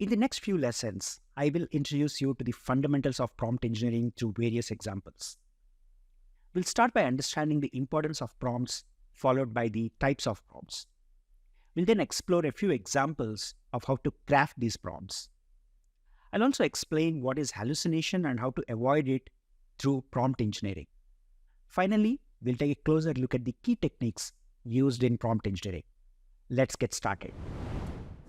In the next few lessons, I will introduce you to the fundamentals of prompt engineering through various examples. We'll start by understanding the importance of prompts, followed by the types of prompts. We'll then explore a few examples of how to craft these prompts. I'll also explain what is hallucination and how to avoid it through prompt engineering. Finally, we'll take a closer look at the key techniques used in prompt engineering. Let's get started.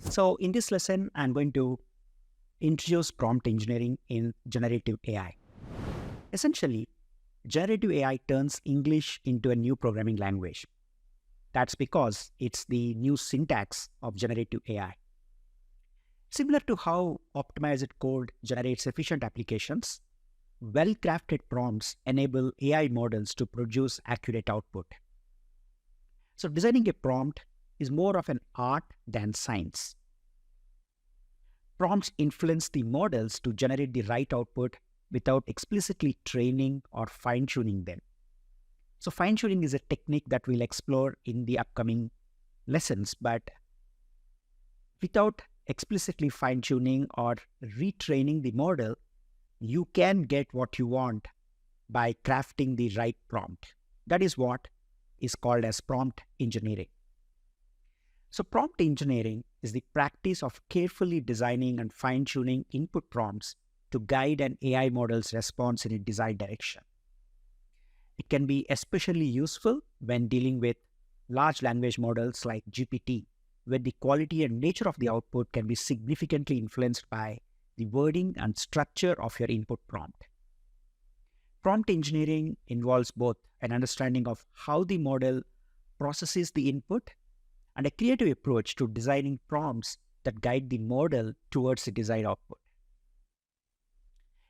So in this lesson, I'm going to introduce prompt engineering in generative AI. Essentially, generative AI turns English into a new programming language. That's because it's the new syntax of generative AI. Similar to how optimized code generates efficient applications, well-crafted prompts enable AI models to produce accurate output. So designing a prompt is more of an art than science. Prompts influence the models to generate the right output without explicitly training or fine-tuning them. So fine-tuning is a technique that we'll explore in the upcoming lessons, but without explicitly fine-tuning or retraining the model, you can get what you want by crafting the right prompt. That is what is called as prompt engineering. So prompt engineering is the practice of carefully designing and fine-tuning input prompts to guide an AI model's response in a desired direction. It can be especially useful when dealing with large language models like GPT, where the quality and nature of the output can be significantly influenced by the wording and structure of your input prompt. Prompt engineering involves both an understanding of how the model processes the input and a creative approach to designing prompts that guide the model towards the desired output.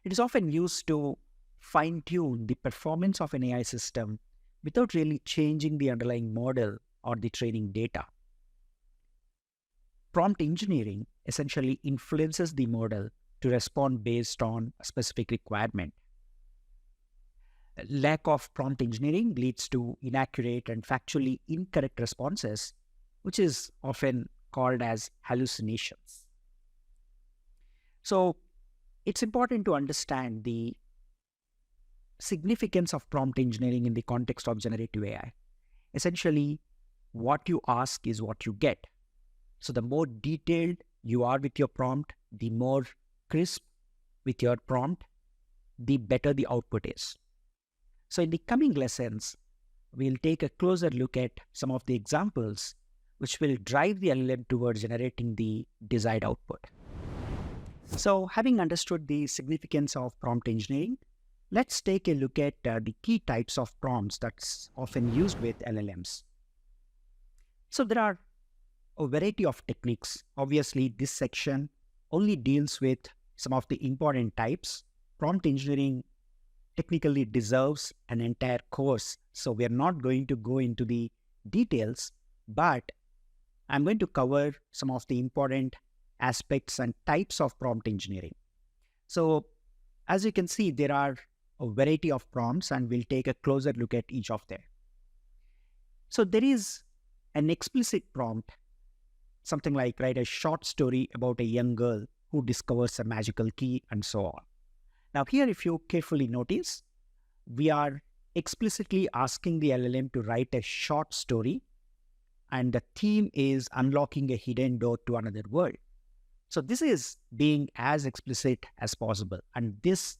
It is often used to fine-tune the performance of an AI system without really changing the underlying model or the training data. Prompt engineering essentially influences the model to respond based on a specific requirement. Lack of prompt engineering leads to inaccurate and factually incorrect responses, which is often called as hallucinations. So it's important to understand the significance of prompt engineering in the context of generative AI. Essentially, what you ask is what you get. So the more detailed you are with your prompt, the more crisp with your prompt, the better the output is. So in the coming lessons, we'll take a closer look at some of the examples which will drive the LLM towards generating the desired output. So having understood the significance of prompt engineering, let's take a look at the key types of prompts that's often used with LLMs. So there are a variety of techniques. Obviously, this section only deals with some of the important types. Prompt engineering technically deserves an entire course, so we are not going to go into the details, but I'm going to cover some of the important aspects and types of prompt engineering. So as you can see, there are a variety of prompts, and we'll take a closer look at each of them. So there is an explicit prompt, something like write a short story about a young girl who discovers a magical key and so on. Now here, if you carefully notice, we are explicitly asking the LLM to write a short story, and the theme is unlocking a hidden door to another world. So this is being as explicit as possible, and this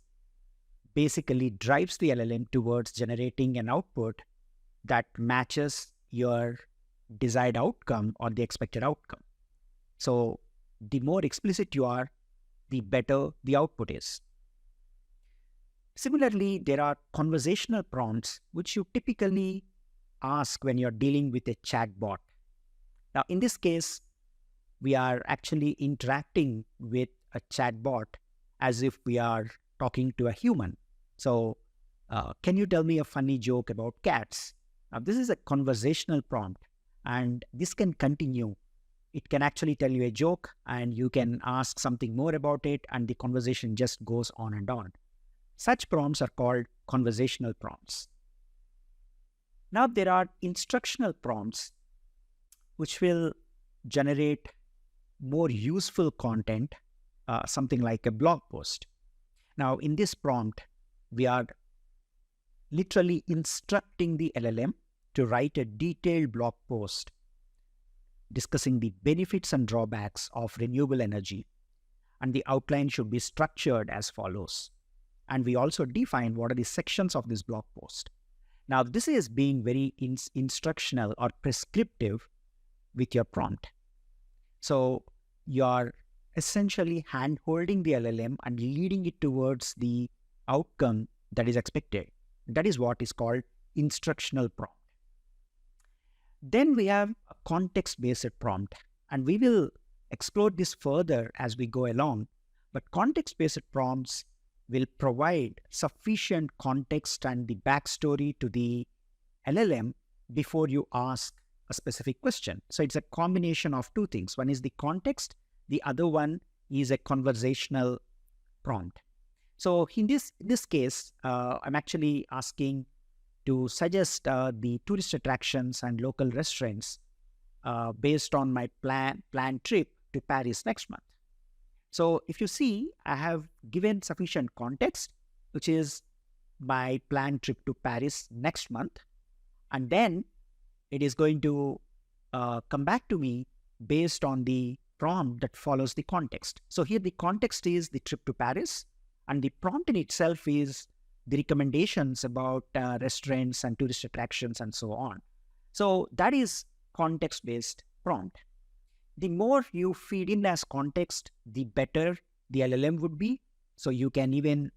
basically drives the LLM towards generating an output that matches your desired outcome or the expected outcome. So the more explicit you are, the better the output is. Similarly, there are conversational prompts, which you typically ask when you're dealing with a chatbot. Now, in this case, we are actually interacting with a chatbot as if we are talking to a human. So, can you tell me a funny joke about cats? Now, this is a conversational prompt, and this can continue. It can actually tell you a joke, and you can ask something more about it, and the conversation just goes on and on. Such prompts are called conversational prompts. Now, there are instructional prompts, which will generate more useful content something like a blog post. Now, in this prompt, we are literally instructing the LLM to write a detailed blog post discussing the benefits and drawbacks of renewable energy. And the outline should be structured as follows. And we also define what are the sections of this blog post. Now, this is being very instructional or prescriptive with your prompt. So you're essentially hand-holding the LLM and leading it towards the outcome that is expected. That is what is called instructional prompt. Then we have a context-based prompt, and we will explore this further as we go along. But context-based prompts will provide sufficient context and the backstory to the LLM before you ask a specific question. So it's a combination of two things. One is the context, the other one is a conversational prompt. So in this case, I'm actually asking to suggest the tourist attractions and local restaurants based on my planned trip to Paris next month. So if you see, I have given sufficient context, which is my planned trip to Paris next month. And then it is going to come back to me based on the prompt that follows the context. So here the context is the trip to Paris, and the prompt in itself is the recommendations about restaurants and tourist attractions and so on. So that is context-based prompt. The more you feed in as context, the better the LLM would be. So you can even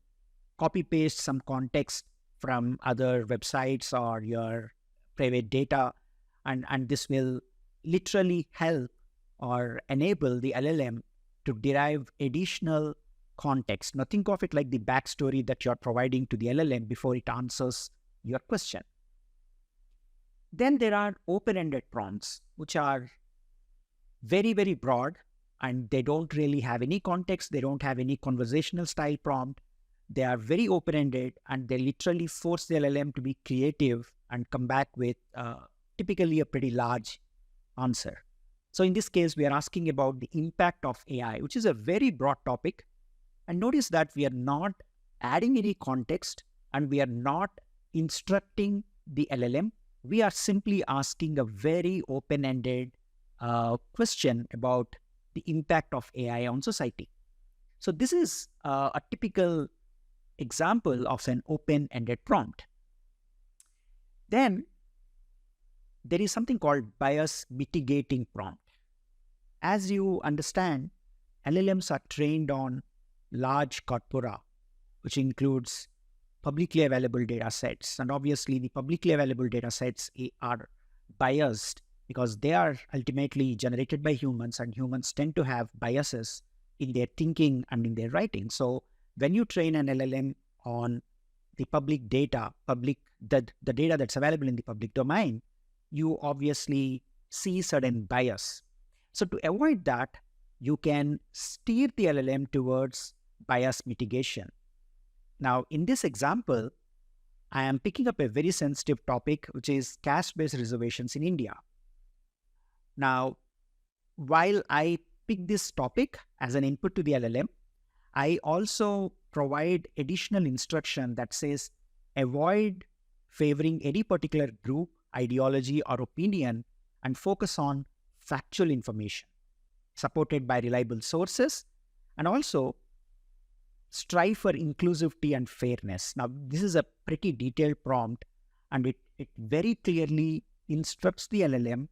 copy-paste some context from other websites or your private data, and this will literally help or enable the LLM to derive additional context. Now think of it like the backstory that you're providing to the LLM before it answers your question. Then there are open-ended prompts, which are very, very broad, and they don't really have any context. They don't have any conversational style prompt. They are very open-ended, and they literally force the LLM to be creative and come back with typically a pretty large answer. So in this case, we are asking about the impact of AI, which is a very broad topic. And notice that we are not adding any context and we are not instructing the LLM. We are simply asking a very open-ended question about the impact of AI on society. So this is a typical example of an open-ended prompt. Then there is something called bias mitigating prompt. As you understand, LLMs are trained on large corpora, which includes publicly available data sets. And obviously, the publicly available data sets are biased because they are ultimately generated by humans, and humans tend to have biases in their thinking and in their writing. So when you train an LLM on the public data, the data that's available in the public domain, you obviously see certain bias. So to avoid that, you can steer the LLM towards bias mitigation. Now, in this example, I am picking up a very sensitive topic, which is caste-based reservations in India. Now, while I pick this topic as an input to the LLM, I also provide additional instruction that says, avoid favoring any particular group, ideology, or opinion, and focus on factual information supported by reliable sources, and also strive for inclusivity and fairness. Now, this is a pretty detailed prompt, and it very clearly instructs the LLM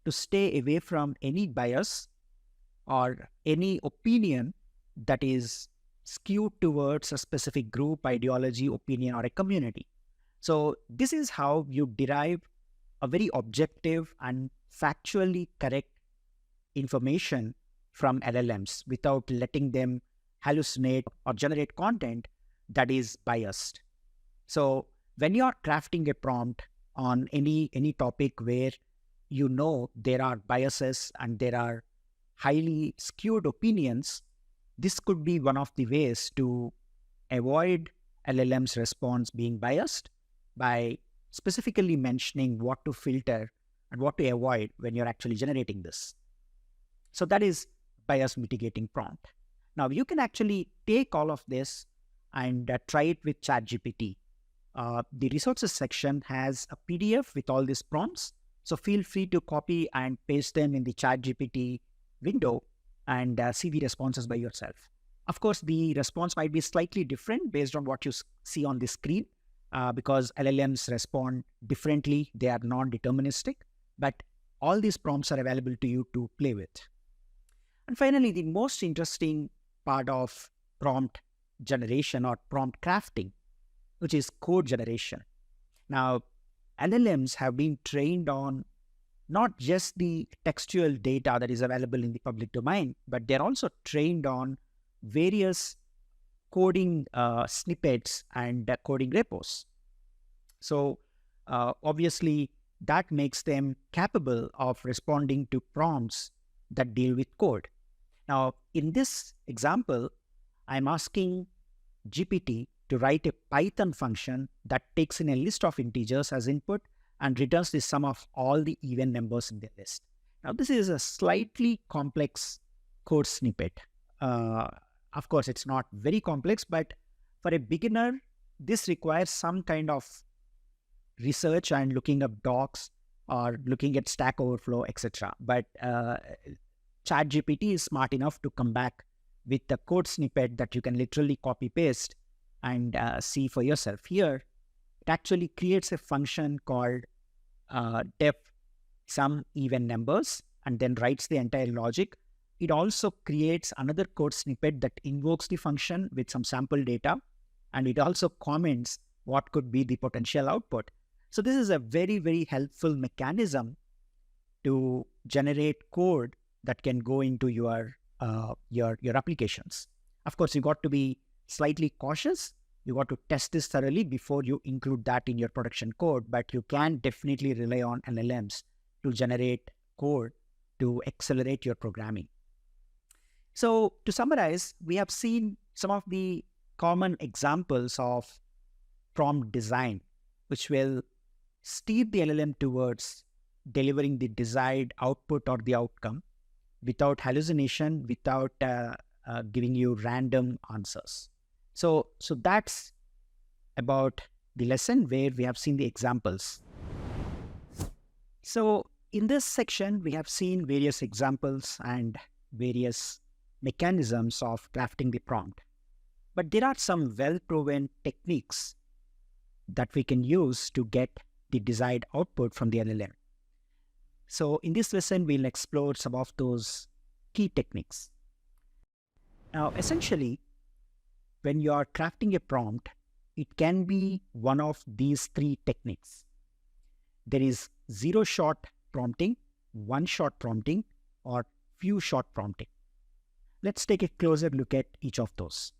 to stay away from any bias or any opinion that is skewed towards a specific group, ideology, opinion, or a community. So this is how you derive a very objective and factually correct information from LLMs without letting them hallucinate or generate content that is biased. So when you are crafting a prompt on any topic where you know there are biases and there are highly skewed opinions, this could be one of the ways to avoid LLM's response being biased by specifically mentioning what to filter and what to avoid when you're actually generating this. So that is bias mitigating prompt. Now, you can actually take all of this and try it with ChatGPT. The resources section has a PDF with all these prompts. So feel free to copy and paste them in the ChatGPT window and see the responses by yourself. Of course, the response might be slightly different based on what you see on the screen because LLMs respond differently. They are non-deterministic, but all these prompts are available to you to play with. And finally, the most interesting part of prompt generation or prompt crafting, which is code generation. Now, LLMs have been trained on not just the textual data that is available in the public domain, but they're also trained on various coding snippets and coding repos. So obviously, that makes them capable of responding to prompts that deal with code. Now, in this example, I'm asking GPT to write a Python function that takes in a list of integers as input and returns the sum of all the even numbers in the list. Now, this is a slightly complex code snippet. Of course, it's not very complex, but for a beginner, this requires some kind of research and looking up docs or looking at Stack Overflow, etc. But ChatGPT is smart enough to come back with the code snippet that you can literally copy paste and see for yourself. Here, it actually creates a function called def sum even numbers and then writes the entire logic. It also creates another code snippet that invokes the function with some sample data, and it also comments what could be the potential output. So this is a very, very helpful mechanism to generate code that can go into your applications. Of course, you got to be slightly cautious. You got to test this thoroughly before you include that in your production code, but you can definitely rely on LLMs to generate code to accelerate your programming. So to summarize, we have seen some of the common examples of prompt design, which will steer the LLM towards delivering the desired output or the outcome without hallucination, without giving you random answers. So that's about the lesson where we have seen the examples. So in this section, we have seen various examples and various mechanisms of crafting the prompt. But there are some well-proven techniques that we can use to get the desired output from the LLM. So in this lesson, we'll explore some of those key techniques. Now, essentially, when you are crafting a prompt, it can be one of these three techniques. There is zero-shot prompting, one-shot prompting, or few-shot prompting. Let's take a closer look at each of those.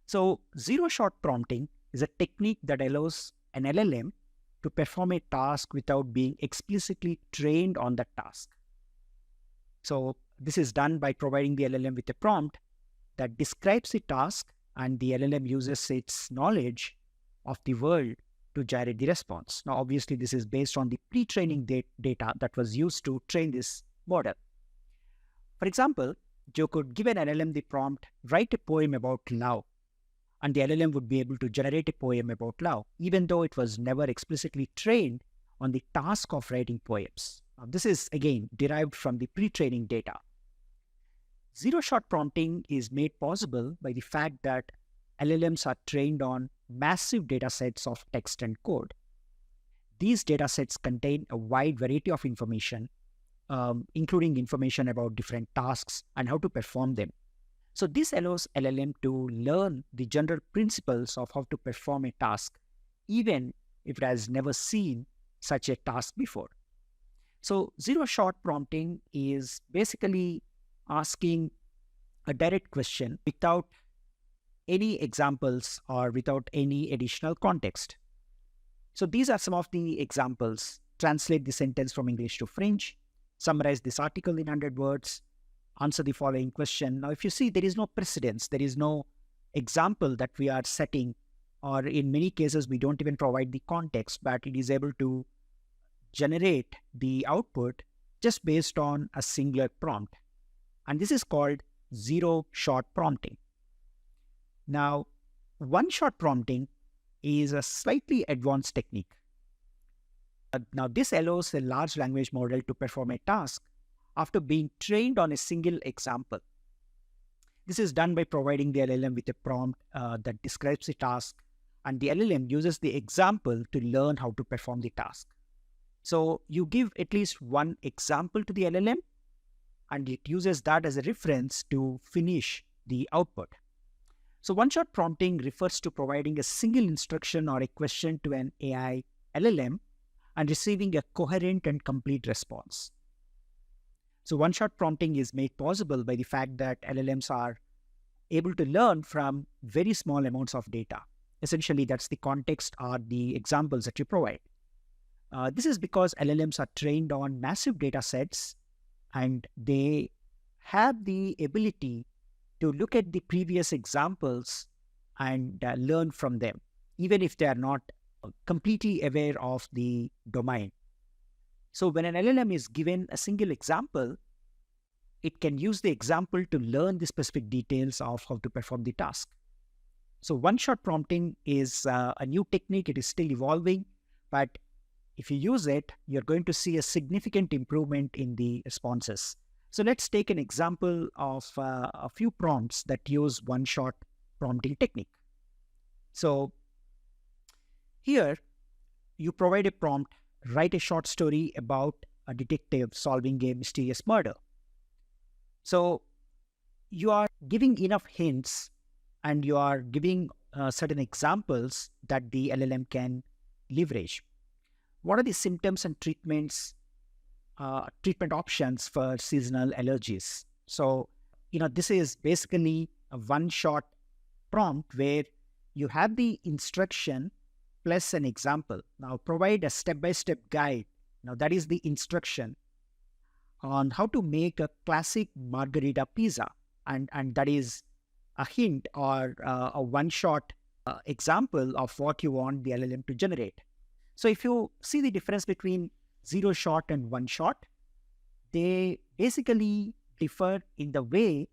So zero-shot prompting is a technique that allows an LLM to perform a task without being explicitly trained on that task. So this is done by providing the LLM with a prompt that describes the task, and the LLM uses its knowledge of the world to generate the response. Now, obviously, this is based on the pre-training data that was used to train this model. For example, you could give an LLM the prompt, write a poem about love, and the LLM would be able to generate a poem about love, even though it was never explicitly trained on the task of writing poems. Now, this is, again, derived from the pre-training data. Zero-shot prompting is made possible by the fact that LLMs are trained on massive data sets of text and code. These data sets contain a wide variety of information, including information about different tasks and how to perform them. So this allows LLM to learn the general principles of how to perform a task, even if it has never seen such a task before. So zero-shot prompting is basically asking a direct question without any examples or without any additional context. So these are some of the examples. Translate the sentence from English to French, summarize this article in 100 words, answer the following question. Now, if you see, there is no precedence, there is no example that we are setting, or in many cases, we don't even provide the context, but it is able to generate the output just based on a singular prompt. And this is called zero-shot prompting. Now, one-shot prompting is a slightly advanced technique. Now, this allows a large language model to perform a task after being trained on a single example. This is done by providing the LLM with a prompt that describes the task, and the LLM uses the example to learn how to perform the task. So you give at least one example to the LLM, and it uses that as a reference to finish the output. So one-shot prompting refers to providing a single instruction or a question to an AI LLM and receiving a coherent and complete response. So one-shot prompting is made possible by the fact that LLMs are able to learn from very small amounts of data. Essentially, that's the context or the examples that you provide. This is because LLMs are trained on massive data sets, and they have the ability to look at the previous examples and learn from them, even if they are not completely aware of the domain. So when an LLM is given a single example, it can use the example to learn the specific details of how to perform the task. So one-shot prompting is a new technique. It is still evolving, but if you use it, you're going to see a significant improvement in the responses. So let's take an example of a few prompts that use one-shot prompting technique. So here, you provide a prompt, write a short story about a detective solving a mysterious murder. So you are giving enough hints and you are giving certain examples that the LLM can leverage. What are the symptoms and treatment options for seasonal allergies? So, this is basically a one-shot prompt where you have the instruction plus an example. Now, provide a step-by-step guide. Now, that is the instruction on how to make a classic margarita pizza. And that is a hint or a one-shot example of what you want the LLM to generate. So if you see the difference between zero-shot and one-shot, they basically differ in the way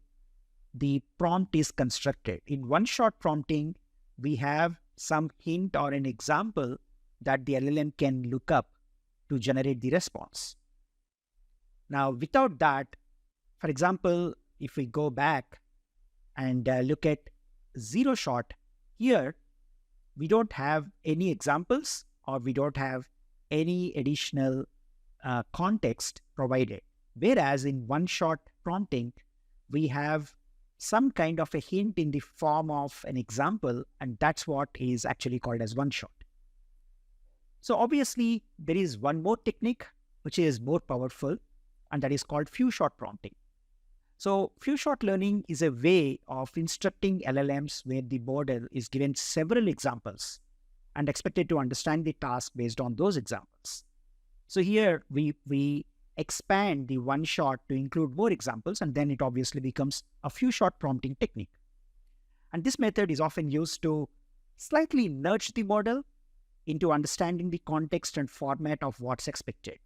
the prompt is constructed. In one-shot prompting, we have some hint or an example that the LLM can look up to generate the response. Now, without that, for example, if we go back and look at zero-shot, here we don't have any examples or we don't have any additional context provided. Whereas in one-shot prompting, we have some kind of a hint in the form of an example, and that's what is actually called as one-shot. So obviously, there is one more technique which is more powerful, and that is called few-shot prompting. So few-shot learning is a way of instructing LLMs where the model is given several examples and expected to understand the task based on those examples. So here we expand the one-shot to include more examples, and then it obviously becomes a few-shot prompting technique. And this method is often used to slightly nudge the model into understanding the context and format of what's expected.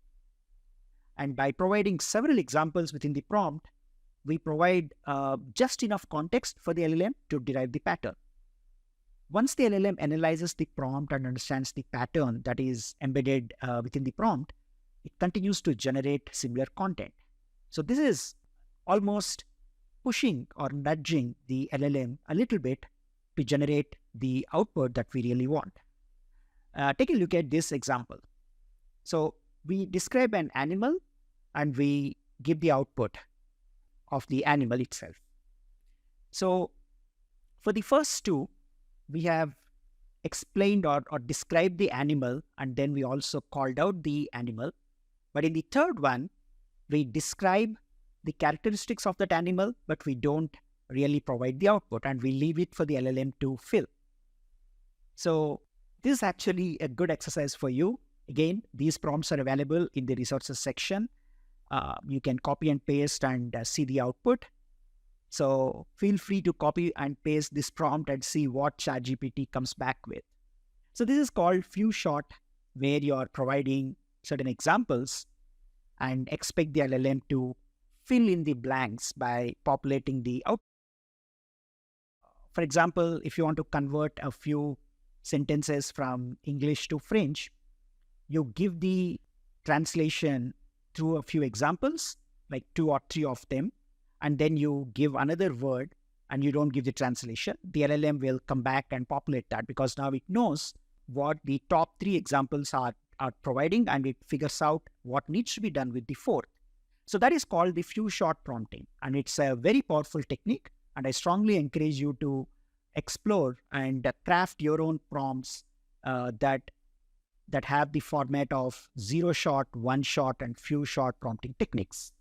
And by providing several examples within the prompt, we provide just enough context for the LLM to derive the pattern. Once the LLM analyzes the prompt and understands the pattern that is embedded within the prompt, it continues to generate similar content. So this is almost pushing or nudging the LLM a little bit to generate the output that we really want. Take a look at this example. So we describe an animal and we give the output of the animal itself. So for the first two, we have explained or described the animal, and then we also called out the animal. But in the third one, we describe the characteristics of that animal, but we don't really provide the output, and we leave it for the LLM to fill. So this is actually a good exercise for you. Again, these prompts are available in the resources section. You can copy and paste and see the output. So feel free to copy and paste this prompt and see what ChatGPT comes back with. So this is called few-shot, where you are providing certain examples and expect the LLM to fill in the blanks by populating the output. For example, if you want to convert a few sentences from English to French, you give the translation through a few examples, like 2 or 3 of them, and then you give another word and you don't give the translation. The LLM will come back and populate that because now it knows what the top 3 examples are providing, and it figures out what needs to be done with the fourth. So that is called the few shot prompting, and it's a very powerful technique. And I strongly encourage you to explore and craft your own prompts that have the format of 0 shot, 1 shot, and few shot prompting techniques.